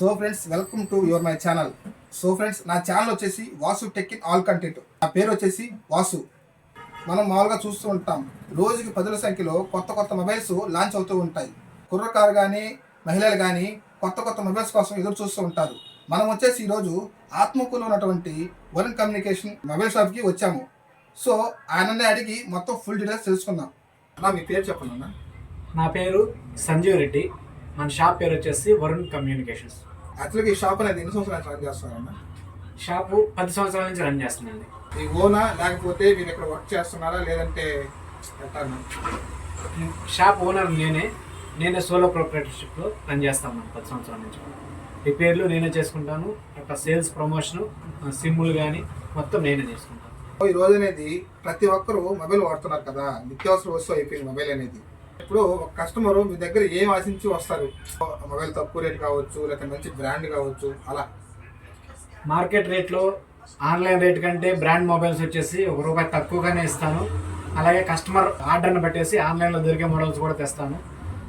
So friends, welcome to your my channel. So friends, నా channel వచ్చేసి Vasu tech in all content. నా పేరు వచ్చేసి వాసు. మనం మామూలుగా చూస్తూ ఉంటాం, రోజుకి పదుల సంఖ్యలో కొత్త కొత్త మొబైల్స్ లాంచ్ అవుతూ ఉంటాయి. కుర్రకారు కానీ మహిళలు కానీ కొత్త కొత్త మొబైల్స్ కోసం ఎదురు చూస్తూ ఉంటారు. మనం వచ్చేసి ఈరోజు ఆత్మకూరులో ఉన్నటువంటి వరుణ్ కమ్యూనికేషన్ మొబైల్ షాప్కి వచ్చాము. సో ఆయననే అడిగి మొత్తం ఫుల్ డీటెయిల్స్ తెలుసుకుందాం. అన్న, మీ పేరు చెప్పండి అన్న. నా పేరు సంజీవ్ రెడ్డి. మన షాప్ పేరు వచ్చేసి వరుణ్ కమ్యూనికేషన్స్. యాక్చువల్గా ఈ షాప్ అనేది ఎన్ని సంవత్సరాలు రన్ చేస్తున్నారన్న? షాపు 10 సంవత్సరాల నుంచి రన్ చేస్తున్నాండి. మీ ఓనా లేకపోతే మీరు ఇక్కడ వర్క్ చేస్తున్నారా లేదంటే ఎట్లా? షాప్ ఓనర్ నేనే సోలో ప్రొప్రైటర్షిప్లో రన్ చేస్తాను 10 సంవత్సరాల నుంచి. రిపేర్లు నేనే చేసుకుంటాను, అట్లా సేల్స్ ప్రమోషను, సిమ్ములు కానీ మొత్తం నేనే చేసుకుంటాను. ఈ రోజు అనేది ప్రతి ఒక్కరూ మొబైల్ వాడుతున్నారు కదా, నిత్యావసర వస్తువు అయిపోయింది మొబైల్ అనేది. ఇప్పుడు ఒక కస్టమర్ మీ దగ్గర ఏం ఆశించి వస్తారు? మొబైల్ తక్కువ రేట్ కావచ్చు, లేకపోతే మంచి బ్రాండ్ కావచ్చు. అలా మార్కెట్ రేట్లో ఆన్లైన్ రేట్ కంటే బ్రాండ్ మొబైల్స్ వచ్చేసి ₹1 తక్కువగానే ఇస్తాను. అలాగే కస్టమర్ ఆర్డర్ని పెట్టేసి ఆన్లైన్లో దొరికే మోడల్స్ కూడా తెస్తాను.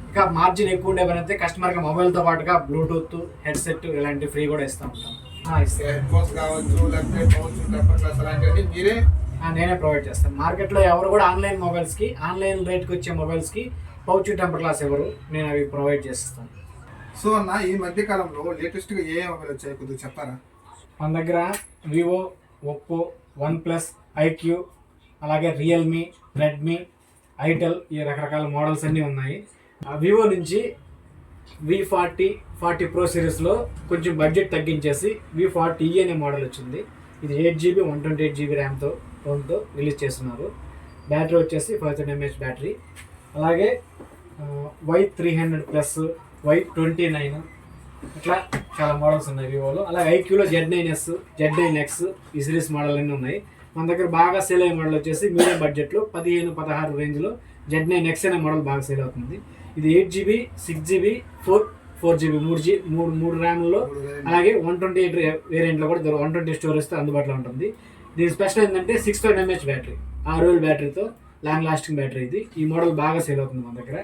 ఇంకా మార్జిన్ ఎక్కువ ఉండే పని అయితే కస్టమర్కి మొబైల్తో పాటుగా బ్లూటూత్ హెడ్సెట్ ఇలాంటివి ఫ్రీ కూడా ఇస్తూ ఉంటాను. హెడ్ఫోన్స్ కావచ్చు, లేకపోతే పౌచ్, టెంపర్ గ్లాస్ అలాంటివన్నీ మీరే? నేనే ప్రొవైడ్ చేస్తాను. మార్కెట్లో ఎవరు కూడా ఆన్లైన్ మొబైల్స్కి, ఆన్లైన్ రేట్కి వచ్చే మొబైల్స్కి పౌచ్ టెంపర్ గ్లాస్ ఎవరు, నేను అవి ప్రొవైడ్ చేస్తాను. సో అన్న, ఈ మధ్య కాలంలో లేటెస్ట్గా ఏ మొబైల్ వచ్చాయి కొద్దిగా చెప్తారా? మన దగ్గర వివో, ఒప్పో, వన్ప్లస్, ఐక్యూ, అలాగే రియల్మీ, రెడ్మీ, ఐటెల్, ఈ రకరకాల మోడల్స్ అన్నీ ఉన్నాయి. వివో నుంచి V40 ప్రో సిరీస్లో కొంచెం బడ్జెట్ తగ్గించేసి V40e అనే మోడల్ వచ్చింది. ఇది 8GB 128GB ర్యామ్తో రిలీజ్ చేస్తున్నారు. బ్యాటరీ వచ్చేసి 5000 mAh బ్యాటరీ. అలాగే Y300 ప్లస్, Y29 ఇట్లా చాలా మోడల్స్ ఉన్నాయి వివోలో. అలాగే ఐక్యూలో Z9S, Z9X ఈ సిరీస్ మోడల్ అన్నీ ఉన్నాయి. మన దగ్గర బాగా సేల్ అయ్యే మోడల్ వచ్చేసి మీడియం బడ్జెట్లో 15-16 రేంజ్లో Z9X అనే మోడల్ బాగా సేల్ అవుతుంది. ఇది 8GB, 6GB, 4GB, 3 ర్యామ్లో, అలాగే 128 వేరియంట్లో కూడా 120 స్టోరేజ్తో అందుబాటులో ఉంటుంది. దీని స్పెషల్ ఏంటంటే 6000 mAh బ్యాటరీ, 6000 బ్యాటరీతో లాంగ్ లాస్టింగ్ బ్యాటరీ ఇది. ఈ మోడల్ బాగా సేల్ అవుతుంది మన దగ్గర.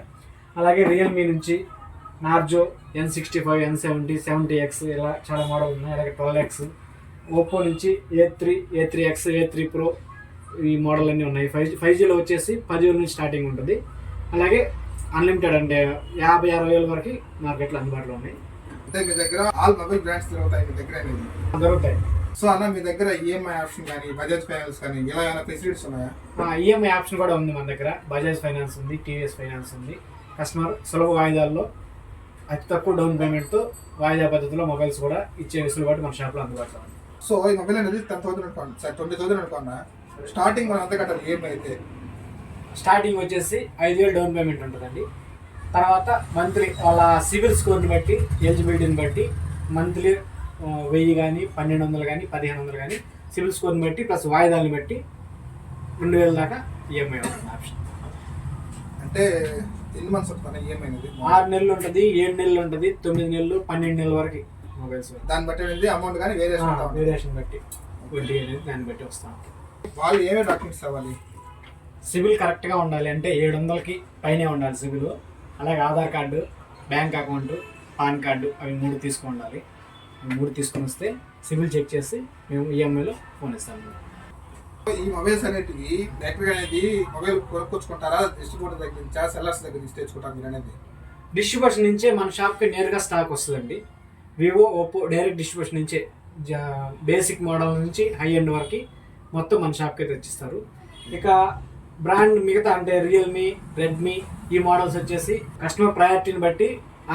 అలాగే రియల్మీ నుంచి నార్జో, N65, N70, 70X ఇలా చాలా మోడల్ ఉన్నాయి. అలాగే 12X, ఓప్పో నుంచి A3X, A3 Pro ఈ మోడల్ అన్నీ ఉన్నాయి. 5Gలో వచ్చేసి 10,000 నుంచి స్టార్టింగ్ ఉంటుంది. అలాగే అన్లిమిటెడ్ అంటే 50-60,000 వరకు మార్కెట్లో అందుబాటులో ఉన్నాయి. అంటే మీ దగ్గర ఆల్ మొబైల్ బ్రాండ్స్ దొరుకుతాయి మీ దగ్గర అనేది? దొరుకుతాయి. సో అన్న, మీ దగ్గర ఈఎంఐ ఆప్షన్ కానీ, బజాజ్ ఫైనాన్స్ కానీ ఇలా ఏమైనా ఫెసిలిటీస్ ఉన్నాయా? ఈఎంఐ ఆప్షన్ కూడా ఉంది మన దగ్గర. బజాజ్ ఫైనాన్స్ ఉంది, టీవీఎస్ ఫైనాన్స్ ఉంది. కస్టమర్ సులభ వాయిదాల్లో అతి తక్కువ డౌన్ పేమెంట్తో వాయిదా పద్ధతిలో మొబైల్స్ కూడా ఇచ్చే వెసులుబాటు మన షాప్లో అందుబాటులో ఉంది. సో ఈ మొబైల్ అనేది 10,000 అనుకోండి, 20,000 అనుకున్నా, స్టార్టింగ్ మనం అంత కట్టాలి ఈఎంఐ అయితే? స్టార్టింగ్ వచ్చేసి 5,000 డౌన్ పేమెంట్ ఉంటుందండి. తర్వాత మంత్లీ వాళ్ళ సివిల్ స్కోర్ని బట్టి, ఎలిజిబిలిటీని బట్టి మంత్లీ 1000 కానీ, 1200 కానీ, 1500 కానీ సివిల్ స్కోర్ని బట్టి ప్లస్ వాయిదాలను బట్టి 2000 దాకా ఈఎంఐ ఉంటుంది ఆప్షన్. అంటే ఎన్ని మంత్స్ వస్తుంది ఈఎంఐ అనేది? 6 నెలలు ఉంటుంది, 7 నెలలు ఉంటుంది, 9 నెలలు, 12 నెలల వరకు మొబైల్స్. దాన్ని బట్టి అనేది అమౌంట్ కానీ వేరియేషన్ బట్టి వడ్డీ అనేది దాన్ని బట్టి వస్తాం. వాళ్ళు ఏమేమి డాక్యుమెంట్స్ ఇవ్వాలి? సివిల్ కరెక్ట్గా ఉండాలి, అంటే 700కి పైనే ఉండాలి సివిల్. అలాగే Aadhaar card, bank account, pan card అవి 3 తీసుకుని ఉండాలి. 3 తీసుకొని వస్తే సివిల్ చెక్ చేసి మేము ఈఎంఐలో ఫోన్ ఇస్తాము. ఈ మొబైల్స్ అనేటివి డైరెక్ట్గా అనేది మొబైల్ కొనుక్కొచ్చుకుంటారా, డిస్ట్రిబ్యూటర్ దగ్గర నుంచా, సెల్లర్స్ దగ్గర నుంచి తెచ్చుకుంటారు మీరు అనేది? డిస్ట్రిబ్యూషన్ నుంచే మన షాప్కి నేరుగా స్టాక్ వస్తుందండి. వివో, ఓప్పో డైరెక్ట్ డిస్ట్రిబ్యూషన్ నుంచే బేసిక్ మోడల్ నుంచి హై ఎండ్ వరకు మొత్తం మన షాప్కి తెచ్చిస్తారు. ఇక బ్రాండ్ మిగతా అంటే రియల్మీ, రెడ్మీ ఈ మోడల్స్ వచ్చేసి కస్టమర్ ప్రయారిటీని బట్టి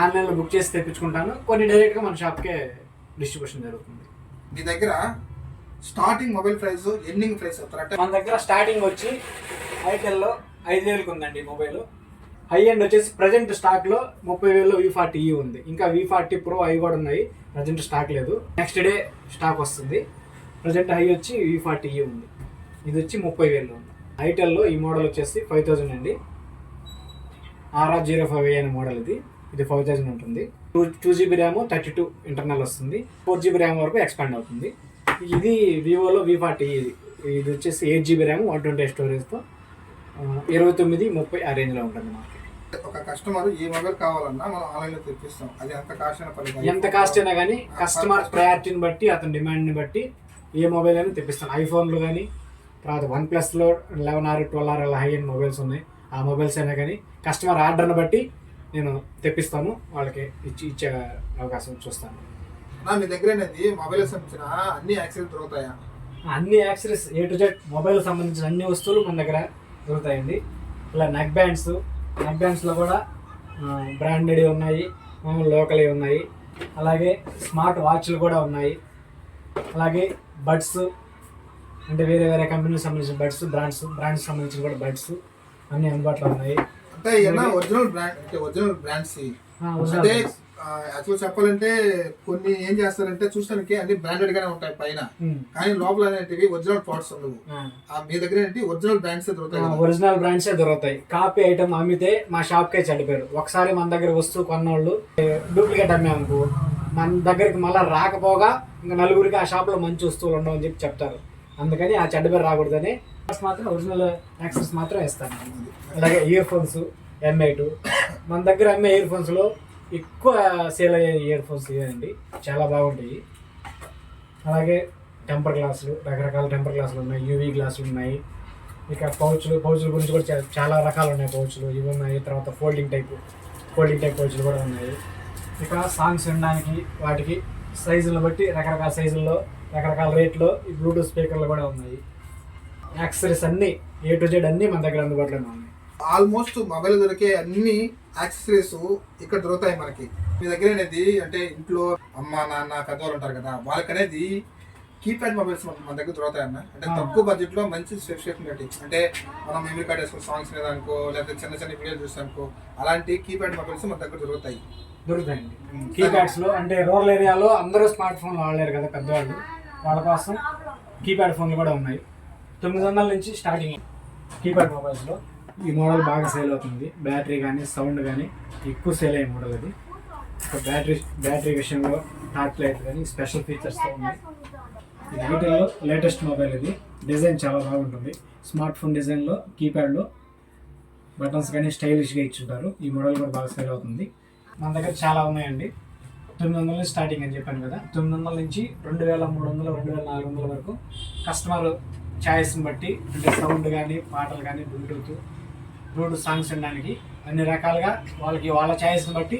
ఆన్లైన్లో బుక్ చేసి తెప్పించుకుంటాను. కొన్ని డైరెక్ట్గా మన షాప్కే డిస్ట్రిబ్యూషన్ జరుగుతుంది. మీ దగ్గర starting mobile price, ending price అవుతారంటే? మన దగ్గర స్టార్టింగ్ వచ్చి ఐటెల్లో 5,000కి ఉందండి మొబైల్. హై ఎండ్ వచ్చేసి ప్రజెంట్ స్టాక్లో 30,000లో V40e ఉంది. ఇంకా V40 Pro అవి కూడా ఉన్నాయి, ప్రజెంట్ స్టాక్ లేదు, నెక్స్ట్ డే స్టాక్ వస్తుంది. ప్రజెంట్ హై వచ్చి V40e ఉంది, ఇది వచ్చి 30,000లో ఉంది. ఐటెల్లో ఈ మోడల్ వచ్చేసి 5,000 అండి. RR05 అనే మోడల్ ఇది 5,000 ఉంటుంది. 2GB ర్యామ్, 32 ఇంటర్నల్ వస్తుంది. 4GB ర్యామ్ వరకు ఎక్స్పాండ్ అవుతుంది. ఇది వివోలో V40e ఇది వచ్చేసి 8GB ర్యామ్, 128 స్టోరేజ్తో 29-30 ఆ రేంజ్లో ఉంటుంది మార్కెట్. ఒక కస్టమర్ ఈ మొబైల్ కావాలన్నా మనం ఆన్లైన్లో తెప్పిస్తాం. అది ఎంత కాస్ట్ అయినా పర్లేదు. ఎంత కాస్ట్ అయినా కానీ కస్టమర్ ప్రయారిటీని బట్టి అతని డిమాండ్ని బట్టి ఏ మొబైల్ అయినా తెప్పిస్తాను. ఐఫోన్లు కానీ తర్వాత OnePlusలో 11R 12R అలా హై ఎండ్ మొబైల్స్ ఉన్నాయి. ఆ మొబైల్స్ అయినా కానీ కస్టమర్ ఆర్డర్ని బట్టి నేను తెప్పిస్తాను, వాళ్ళకి ఇచ్చే అవకాశం చూస్తాను. మీ దగ్గర అనేది మొబైల్ సంబంధించిన అన్ని యాక్సెసరీస్ దొరుకుతాయా? అన్ని accessories A to Z mobile సంబంధించిన అన్ని వస్తువులు మన దగ్గర దొరుకుతాయండి. ఇలా నెక్ బ్యాండ్స్లో కూడా బ్రాండెడ్ ఉన్నాయి, లోకల్ ఉన్నాయి. అలాగే స్మార్ట్ వాచ్లు కూడా ఉన్నాయి. అలాగే బడ్స్ అంటే వేరే వేరే కంపెనీకి సంబంధించిన బడ్స్, బ్రాండ్స్ సంబంధించిన కూడా బడ్స్ అన్ని అందుబాటులో ఉన్నాయి. అంటే ఏమన్నా ఒరిజినల్ బ్రాండ్స్ అంటే యాక్చువల్ చెప్పాలంటే కొన్ని ఏం చేస్తారంటే చూడడానికి అన్ని బ్రాండెడ్ గానే ఉంటాయి పైన, కానీ లోపల అనేటివి ఒరిజినల్ ప్రొడక్ట్స్ ఉండవు. మీ దగ్గర ఏంటి ఒరిజినల్ బ్రాండ్స్ దొరుకుతాయి? ఒరిజినల్ బ్రాండ్సే దొరుకుతాయి. కాపీ ఐటమ్ అమ్మితే మా షాప్ కే చెడిపోయారు. ఒకసారి మన దగ్గర వస్తువు కొన్నోళ్ళు డూప్లికేట్ అమ్మామనుకో మన దగ్గరికి మళ్ళీ రాకపోగా ఇంకా నలుగురికి ఆ షాప్ లో మంచి వస్తువులు ఉండవు అని చెప్పి చెప్తారు. అందుకని ఆ చెడ్డ పేరు రాకూడదని మాత్రం ఒరిజినల్ యాక్సెస్ మాత్రం ఇస్తాను. అలాగే ఇయర్ ఫోన్స్ M8 మన దగ్గర అమ్మే ఇయర్ ఫోన్స్ లో ఎక్కువ సేల్ అయ్యే ఇయర్ ఫోన్స్ ఇవేనండి, చాలా బాగుంటాయి. అలాగే టెంపర్ గ్లాసులు, రకరకాల టెంపర్ గ్లాసులు ఉన్నాయి, UV గ్లాసులు ఉన్నాయి. ఇక పౌచ్ల గురించి కూడా చాలా రకాలు ఉన్నాయి. పౌచ్లు ఇవి ఉన్నాయి. తర్వాత ఫోల్డింగ్ టైప్ పౌచ్లు కూడా ఉన్నాయి. ఇక సాంగ్స్ వినడానికి వాటికి సైజులను బట్టి రకరకాల సైజుల్లో రకరకాల రేట్లో ఈ బ్లూటూత్ స్పీకర్లు కూడా ఉన్నాయి. యాక్సెసరీస్ అన్నీ A to Z అన్నీ మన దగ్గర అందుబాటులోనే ఉన్నాయి. ఆల్మోస్ట్ మొబైల్ దొరికే అన్ని యాక్సెసరీస్ ఇక్కడ దొరుకుతాయి మనకి. మీ దగ్గర అనేది అంటే ఇంట్లో అమ్మ నాన్న పెద్దవాళ్ళు ఉంటారు కదా, వాళ్ళకి అనేది కీప్యాడ్ మొబైల్స్ మన దగ్గర దొరుకుతాయన్న. అంటే తక్కువ బడ్జెట్ లో మంచి స్పెసిఫికేషన్ పెట్టి, అంటే మనం మెమరీ కార్డ్ వేసుకుని సాంగ్స్ వినడానికో లేకపోతే చిన్న వీడియోలు చూసానుకో అలాంటి కీప్యాడ్ మొబైల్స్ మన దగ్గర దొరుకుతాయండి. కీప్యాడ్స్ లో అంటే రూరల్ ఏరియాలో అందరూ స్మార్ట్ ఫోన్లు వాడలేరు కదా పెద్దవాళ్ళు, వాళ్ళ కోసం కీప్యాడ్ ఫోన్లు కూడా ఉన్నాయి. 900 నుంచి స్టార్టింగ్ కీప్యాడ్ మొబైల్స్లో ఈ మోడల్ బాగా సేల్ అవుతుంది. బ్యాటరీ కానీ సౌండ్ కానీ ఎక్కువ సేల్ అయ్యే మోడల్ అది. బ్యాటరీ విషయంలో టార్చ్ లైట్ కానీ స్పెషల్ ఫీచర్స్తో ఉన్నాయి. ఇది వీటిల్లో లేటెస్ట్ మొబైల్. ఇది డిజైన్ చాలా బాగుంటుంది. స్మార్ట్ ఫోన్ డిజైన్లో కీప్యాడ్లో బటన్స్ కానీ స్టైలిష్గా ఇచ్చుంటారు. ఈ మోడల్ కూడా బాగా సేల్ అవుతుంది. మన దగ్గర చాలా ఉన్నాయండి. 900 నుంచి స్టార్టింగ్ అని చెప్పాను కదా, 900 నుంచి 2300 2400 వరకు కస్టమర్ ఛాయిస్ని బట్టి, అంటే సౌండ్ కానీ పాటలు కానీ బ్లూటూత్ సాంగ్స్ వినడానికి అన్ని రకాలుగా వాళ్ళ ఛాయిస్ని బట్టి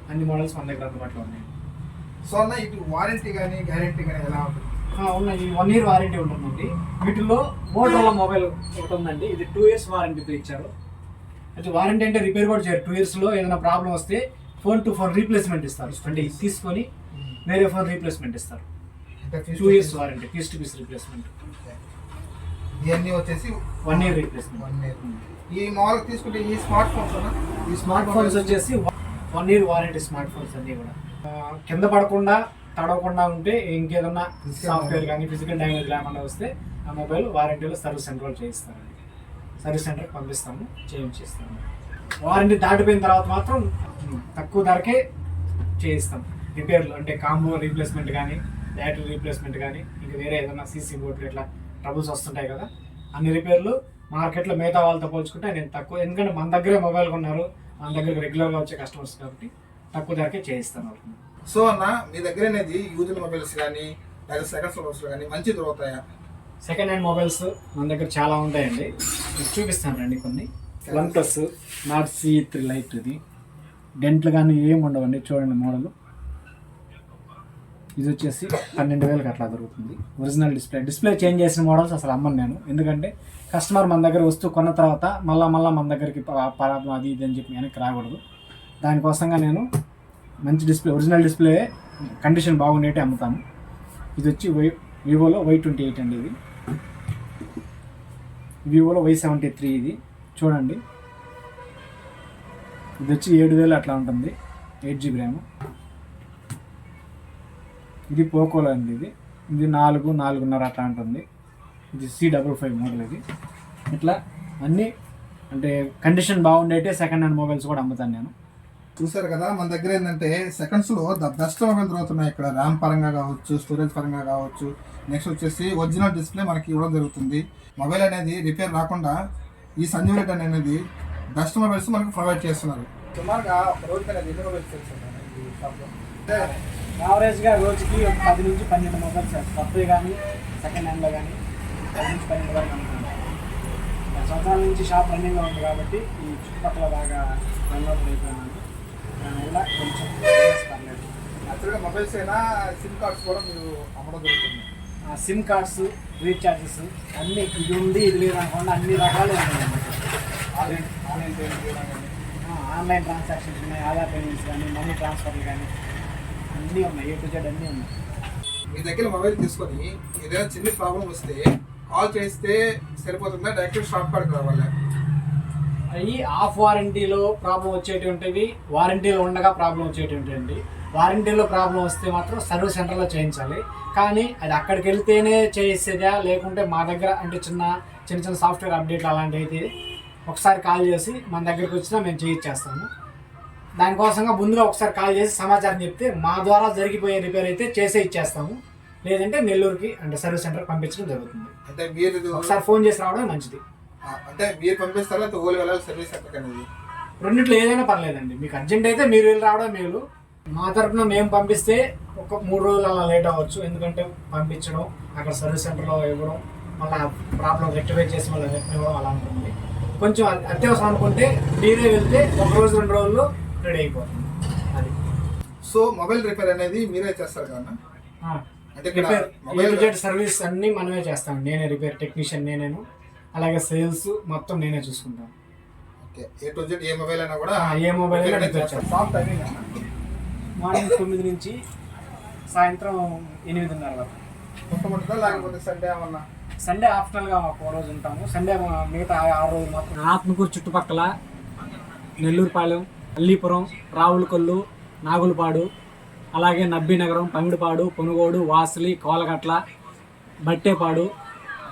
అన్ని మోడల్స్ మన దగ్గర అందుబాటులో ఉన్నాయి. సో అన్న ఇటు వారంటీ కానీ గ్యారెంటీ కానీ ఎలా ఉంటుంది? ఉన్నాయి. 1 year వారంటీ ఉంటుందండి. వీటిల్లో మోటరోలా మొబైల్ ఒకటి ఉందండి. ఇది 2 years వారంటీతో ఇచ్చారు. అయితే వారంటీ అంటే రిపేర్ కూడా చేయరు. 2 yearsలో ఏదైనా ప్రాబ్లం వస్తే ఫోన్ టు ఫోన్ రీప్లేస్మెంట్ ఇస్తారు. అంటే ఇది తీసుకొని వేరే ఫోన్ రీప్లేస్మెంట్ ఇస్తారు. 2 years warranty, piece to piece replacement. ఇవన్నీ వచ్చేసి 1 year రీప్లేస్మెంట్. 1 year. ఈ మామూలుగా తీసుకుంటే ఈ స్మార్ట్ ఫోన్స్ వచ్చేసి 1 year వారంటీ. స్మార్ట్ ఫోన్స్ అన్నీ కూడా కింద పడకుండా తడవకుండా ఉంటే, ఇంకేదన్నా సాఫ్ట్వేర్ కానీ ఫిజికల్ డ్యామేజ్ లేకుండా వస్తే ఆ మొబైల్ వారంటీలో సర్వీస్ సెంటర్లో చేయిస్తారండి. సర్వీస్ సెంటర్కి పంపిస్తాము, చేయించిస్తాము. వారంటీ దాటిపోయిన తర్వాత మాత్రం తక్కువ ధరకే చేయిస్తాం. రిపేర్లు అంటే కాంబో రీప్లేస్మెంట్ కానీ బ్యాటరీ రీప్లేస్మెంట్ కానీ ఇంకా వేరే ఏదైనా CC బోర్డులు ఇట్లా ట్రబుల్స్ వస్తుంటాయి కదా, అన్ని రిపేర్లు మార్కెట్లో మిగతా వాళ్ళతో పోల్చుకుంటే నేను తక్కువ, ఎందుకంటే మన దగ్గరే మొబైల్ కొన్నారు, మన దగ్గరకు రెగ్యులర్గా వచ్చే కస్టమర్స్ కాబట్టి తక్కువ ధరకే చేయిస్తాను. సో అన్న మీ దగ్గర అనేది యూజ్డ్ మొబైల్స్ కానీ లేదా సెకండ్ మొబైల్స్ కానీ మంచి దొరుకుతాయా? సెకండ్ హ్యాండ్ మొబైల్స్ మన దగ్గర చాలా ఉంటాయండి. చూపిస్తాను రండి. కొన్ని OnePlus Nord CE3 Lite, ఇది డెంట్లు కానీ ఏమి ఉండవండి. చూడండి మోడల్. ఇది వచ్చేసి 12,000కి అట్లా దొరుకుతుంది. ఒరిజినల్ డిస్ప్లే చేంజ్ చేసిన మోడల్స్ అసలు అమ్మను నేను, ఎందుకంటే కస్టమర్ మన దగ్గర వస్తువు కొన్న తర్వాత మళ్ళీ మన దగ్గరికి ప్రాబ్లం అది ఇది అని చెప్పి వెనక్కి రాకూడదు. దానికోసంగా నేను మంచి డిస్ప్లే, ఒరిజినల్ డిస్ప్లే కండిషన్ బాగుండేటి అమ్ముతాను. ఇది వచ్చి వివోలో Y28 అండి. ఇది వివోలో Y73. ఇది చూడండి. ఇది వచ్చి 7,000 అట్లా ఉంటుంది. 8GB RAM. ఇది పోకోలో అండి. ఇది 4.5 అట్లా ఉంటుంది. ఇది C55 మోడల్. ఇది ఇట్లా అన్నీ అంటే కండిషన్ బాగుండేటే సెకండ్ హ్యాండ్ మొబైల్స్ కూడా అమ్ముతాను నేను. చూసారు కదా, మన దగ్గర ఏంటంటే సెకండ్స్లో ద బెస్ట్ మొబైల్ దొరుకుతున్నాయి. ఇక్కడ ర్యామ్ పరంగా కావచ్చు, స్టోరేజ్ పరంగా కావచ్చు, నెక్స్ట్ వచ్చేసి ఒరిజినల్ డిస్ప్లే మనకి ఇవ్వడం జరుగుతుంది. మొబైల్ అనేది రిపేర్ రాకుండా ఈ సంజీవ్ రెడ్డి అనేది బెస్ట్ మొబైల్స్ మనకు ప్రొవైడ్ చేస్తున్నారు. సుమారుగా ఒక రోజు మీద ఎన్ని మొబైల్స్ తెలుసు ఈ షాప్లో? అంటే యావరేజ్గా రోజుకి ఒక 10 నుంచి 12 మొబైల్స్ కొత్తవి కానీ సెకండ్ హ్యాండ్లో కానీ 10 నుంచి 12 వరకు అనుకుంటున్నాను. 10 సంవత్సరాల నుంచి షాప్ రన్నింగ్లో ఉంది కాబట్టి ఈ చుట్టుపక్కల బాగా డెవలప్ అయిపోయినాను. దానివల్ల కొంచెం పర్లేదు. యాక్చువల్గా మొబైల్స్ అయినా సిమ్ కార్డ్స్ కూడా మీరు అమ్మడం జరుగుతుంది. సిమ్ కార్డ్స్, రీఛార్జెస్ అన్నీ ఇది ఉంది ఇది లేదు అనుకోండి అన్ని రకాలు ఉన్నాయి. ఆన్లైన్ పేమెంట్ చేయడం కానీ, ఆన్లైన్ ట్రాన్సాక్షన్స్ ఉన్నాయి, ఆధార్ పేమెంట్స్ కానీ, మనీ ట్రాన్స్ఫర్లు కానీ అన్నీ ఉన్నాయి. A to Z అన్నీ ఉన్నాయి. మీ దగ్గర మొబైల్ తీసుకొని ఏదైనా చిన్న ప్రాబ్లం వస్తే కాల్ చేస్తే సరిపోతుందా? డైరెక్ట్ షాప్ కాడికి రావాలి? అవి ఆఫ్ వారంటీలో ప్రాబ్లం వచ్చేటి ఉంటాయి, వారంటీలో ఉండగా ప్రాబ్లం వచ్చేటి ఉంటాయండి. వారంటీలో ప్రాబ్లం వస్తే మాత్రం సర్వీస్ సెంటర్లో చేయించాలి. కానీ అది అక్కడికి వెళ్తేనే చేసేదా లేకుంటే మా దగ్గర అంటే చిన్న చిన్న సాఫ్ట్వేర్ అప్డేట్లు అలాంటివి అయితే ఒకసారి కాల్ చేసి మన దగ్గరికి వచ్చినా మేము చేయించేస్తాము. దానికోసంగా ముందుగా ఒకసారి కాల్ చేసి సమాచారం చెప్తే మా ద్వారా జరిగిపోయే రిపేర్ అయితే చేసే ఇచ్చేస్తాము. లేదంటే నెల్లూరుకి అంటే సర్వీస్ సెంటర్కి పంపించడం జరుగుతుంది. అంటే మీరు ఒకసారి ఫోన్ చేసి రావడం మంచిది. అంటే మీరు పంపిస్తారా ఓలు వెళ్ళాలి సర్వీస్ సెంటర్ అనేది? రెండిట్లో ఏదైనా పర్లేదండి. మీకు అర్జెంట్ అయితే మీరు వెళ్ళి రావడం మేలు. మా తరఫున మేము పంపిస్తే ఒక 3 రోజులు అలా లేట్ అవ్వచ్చు. ఎందుకంటే పంపించడం, అక్కడ సర్వీస్ సెంటర్లో ఇవ్వడం, మళ్ళీ ప్రాబ్లం రెక్టిఫై చేసి మళ్ళీ రిటర్న్ ఇవ్వడం అలా ఉంటుంది. కొంచెం అత్యవసరం అనుకుంటే మీరే వెళ్తే 1 రోజు 2 రోజుల్లో రెడీ అయిపోతుంది. అది సో మొబైల్ రిపేర్ అనేది మీరే చేస్తారు కదా? అంటే మొబైల్ సర్వీస్ అన్నీ మనమే చేస్తాం. నేనే రిపేర్ టెక్నీషియన్, నేనేను. అలాగే సేల్స్ మొత్తం నేనే చూసుకుంటాను. Okay. A to Z A mobile అయినా కూడా ఏ మొబైల్ అయినా రిపేర్ చేస్తాం. షాప్ టైమింగ్ మార్నింగ్ 9 నుంచి సాయంత్రం 8:30 వరకు. కొట్టమంటుందా లేకపోతే సండే ఏమన్నా? సండే ఆఫ్టర్నల్గా ఒక రోజు ఉంటాము. సండే మిగతా 6 రోజులు మాత్రం. ఆత్మకూరు చుట్టుపక్కల నెల్లూరుపాలెం, అల్లీపురం, రావులకొల్లు, నాగులపాడు, అలాగే నబ్బీనగరం, పంగిడిపాడు, పొనుగోడు, వాసలి, కోలగట్ల, బట్టేపాడు,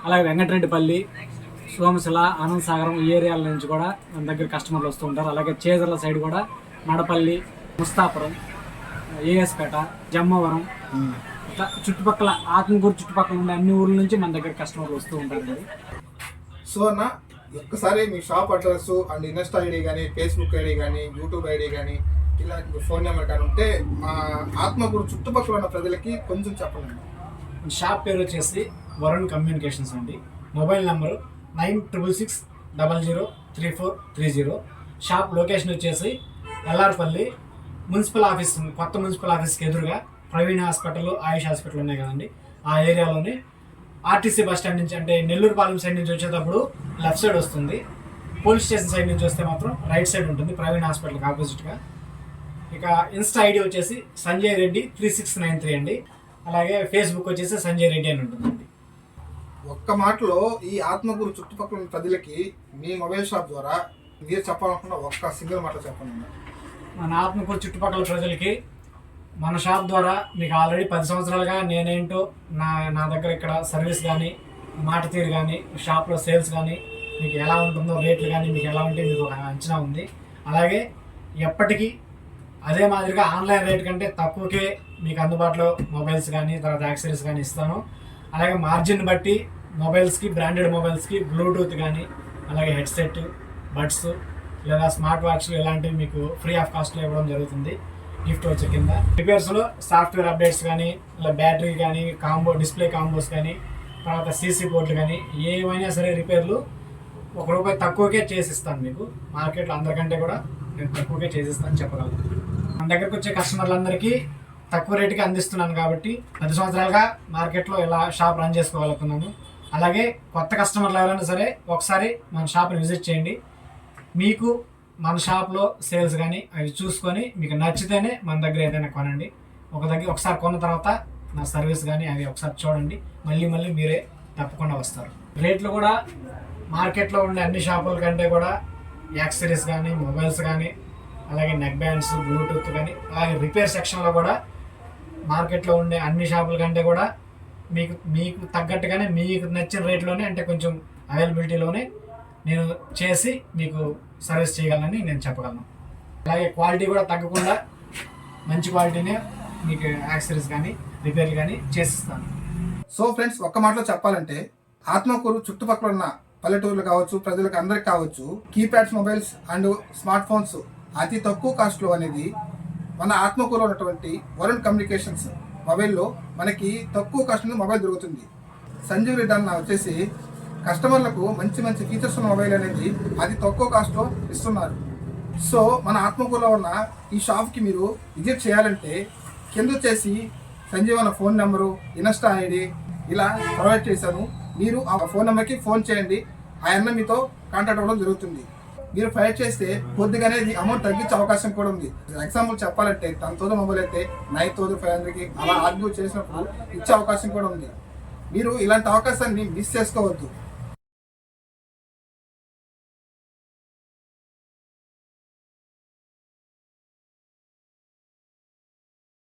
అలాగే వెంకటరెడ్డిపల్లి, సోమశిల, ఆనందసాగరం ఈ ఏరియాల నుంచి కూడా మన దగ్గర కస్టమర్లు వస్తూ ఉంటారు. అలాగే చేజర్ల సైడ్ కూడా మడపల్లి, ముస్తాపురం, ఏఎస్పేట, జమ్మవరం ఇట్లా చుట్టుపక్కల ఆత్మకూరు చుట్టుపక్కల ఉండే అన్ని ఊర్ల నుంచి మన దగ్గర కస్టమర్లు వస్తూ ఉంటారు. సో అన్న ఒక్కసారి మీ shop address and Insta ID కానీ, ఫేస్బుక్ ఐడి కానీ, యూట్యూబ్ ఐడి కానీ, ఇలా ఫోన్ నెంబర్ కానీ ఉంటే మా ఆత్మకూరు చుట్టుపక్కల ఉన్న ప్రజలకి కొంచెం చెప్పండి. షాప్ పేరు వచ్చేసి వరుణ్ కమ్యూనికేషన్స్ అండి. Mobile number 9600003430. షాప్ లొకేషన్ వచ్చేసి ఎల్లార్పల్లి మున్సిపల్ ఆఫీస్, కొత్త మున్సిపల్ ఆఫీస్కి ఎదురుగా ప్రవీణ్ హాస్పిటల్, ఆయుష్ హాస్పిటల్ ఉన్నాయి కదండి, ఆ ఏరియాలోనే ఆర్టీసీ బస్ స్టాండ్ నుంచి అంటే నెల్లూరుపాలెం సైడ్ నుంచి వచ్చేటప్పుడు లెఫ్ట్ సైడ్ వస్తుంది. పోలీస్ స్టేషన్ సైడ్ నుంచి వస్తే మాత్రం రైట్ సైడ్ ఉంటుంది, ప్రవీణ్ హాస్పిటల్కి ఆపోజిట్గా. ఇక ఇన్స్టా ఐడి వచ్చేసి సంజయ్ రెడ్డి 3693 అండి. అలాగే ఫేస్బుక్ వచ్చేసి సంజయ్ రెడ్డి అని ఉంటుందండి. ఒక్క మాటలో ఈ ఆత్మకూరు చుట్టుపక్కల ఉన్న ప్రజలకి మీ మొబైల్ షాప్ ద్వారా మీరు చెప్పాలనుకున్న ఒక్క సింగిల్ మాట చెప్పండి. మన ఆత్మకూరు చుట్టుపక్కల ప్రజలకి మన షాప్ ద్వారా మీకు ఆల్రెడీ 10 సంవత్సరాలుగా నేనేంటో నా దగ్గర ఇక్కడ సర్వీస్ కానీ, మాట తీరు కానీ, షాప్లో సేల్స్ కానీ మీకు ఎలా ఉంటుందో, రేట్లు కానీ మీకు ఎలా ఉంటే మీకు ఒక అంచనా ఉంది. అలాగే ఎప్పటికీ అదే మాదిరిగా ఆన్లైన్ రేట్ కంటే తక్కువకే మీకు అందుబాటులో మొబైల్స్ కానీ, తర్వాత యాక్సెసరీస్ కానీ ఇస్తాను. అలాగే మార్జిన్ బట్టి మొబైల్స్కి, బ్రాండెడ్ మొబైల్స్కి బ్లూటూత్ కానీ, అలాగే హెడ్సెట్, బడ్స్ లేదా స్మార్ట్ వాచ్లు ఇలాంటివి మీకు ఫ్రీ ఆఫ్ కాస్ట్లో ఇవ్వడం జరుగుతుంది గిఫ్ట్ వచ్చే కింద. రిపేర్స్లో సాఫ్ట్వేర్ అప్డేట్స్ కానీ, ఇలా బ్యాటరీ కానీ, డిస్ప్లే కాంబోస్ కానీ, తర్వాత సీసీ పోర్ట్లు కానీ ఏమైనా సరే రిపేర్లు ₹1 తక్కువకే చేసిస్తాను మీకు. మార్కెట్లో అందరికంటే కూడా నేను తక్కువకే చేసిస్తాను చెప్పగలను. మన దగ్గరకు వచ్చే కస్టమర్లందరికీ తక్కువ రేటుకి అందిస్తున్నాను కాబట్టి 10 సంవత్సరాలుగా మార్కెట్లో ఇలా షాప్ రన్ చేసుకోగలుగుతున్నాను. అలాగే కొత్త కస్టమర్లు ఎవరైనా సరే ఒకసారి మన షాప్ని విజిట్ చేయండి. మీకు మన షాప్లో సేల్స్ కానీ అవి చూసుకొని మీకు నచ్చితేనే మన దగ్గర ఏదైనా కొనండి. ఒకసారి కొన్న తర్వాత నా సర్వీస్ కానీ అవి ఒకసారి చూడండి, మళ్ళీ మీరే తప్పకుండా వస్తారు. రేట్లు కూడా మార్కెట్లో ఉండే అన్ని షాపుల కంటే కూడా యాక్సెసరీస్ కానీ, మొబైల్స్ కానీ, అలాగే నెక్ బ్యాండ్స్, బ్లూటూత్ కానీ, అలాగే రిపేర్ సెక్షన్లో కూడా మార్కెట్లో ఉండే అన్ని షాపుల కంటే కూడా మీకు తగ్గట్టుగానే మీకు నచ్చిన రేట్లోనే అంటే కొంచెం అవైలబిలిటీలోనే నేను చేసి మీకు సర్వీస్ చేయగలనని నేను చెప్పగలను. అలాగే క్వాలిటీ కూడా తగ్గకుండా మంచి క్వాలిటీనే మీకు యాక్సెసరీస్ కానీ, రిపేర్లు కానీ చేసిస్తాను. సో ఫ్రెండ్స్, ఒక్క మాటలో చెప్పాలంటే ఆత్మకూరు చుట్టుపక్కల ఉన్న పల్లెటూర్లు కావచ్చు, ప్రజలకు అందరికి కావచ్చు, keypads mobiles and smart phones అతి తక్కువ కాస్ట్లో అనేది మన ఆత్మకూరులో ఉన్నటువంటి వరుణ్ కమ్యూనికేషన్స్ మొబైల్లో మనకి తక్కువ కాస్ట్ మొబైల్ దొరుకుతుంది. సంజీవ్ రెడ్డి అన్న వచ్చేసి కస్టమర్లకు మంచి మంచి ఫీచర్స్ ఉన్న మొబైల్ అనేది అతి తక్కువ కాస్ట్లో ఇస్తున్నారు. సో మన ఆత్మకూరులో ఉన్న ఈ షాప్కి మీరు విజిట్ చేయాలంటే కింద వచ్చేసి సంజీవ్ అన్న ఫోన్ నెంబరు, ఇన్స్టా ఐడి ఇలా ప్రొవైడ్ చేశాను. మీరు ఆ ఫోన్ నెంబర్కి ఫోన్ చేయండి, ఆ అన్న మీతో కాంటాక్ట్ అవ్వడం జరుగుతుంది. మీరు ఫైట్ చేస్తే కొద్దిగానే ఇది అమౌంట్ తగ్గించే అవకాశం కూడా ఉంది. ఎగ్జాంపుల్ చెప్పాలంటే 10,000 మొబైల్ అయితే 9,500కి అలా ఆర్గ్యూ చేసినప్పుడు ఇచ్చే అవకాశం కూడా ఉంది. మీరు ఇలాంటి అవకాశాన్ని మిస్ చేసుకోవద్దు.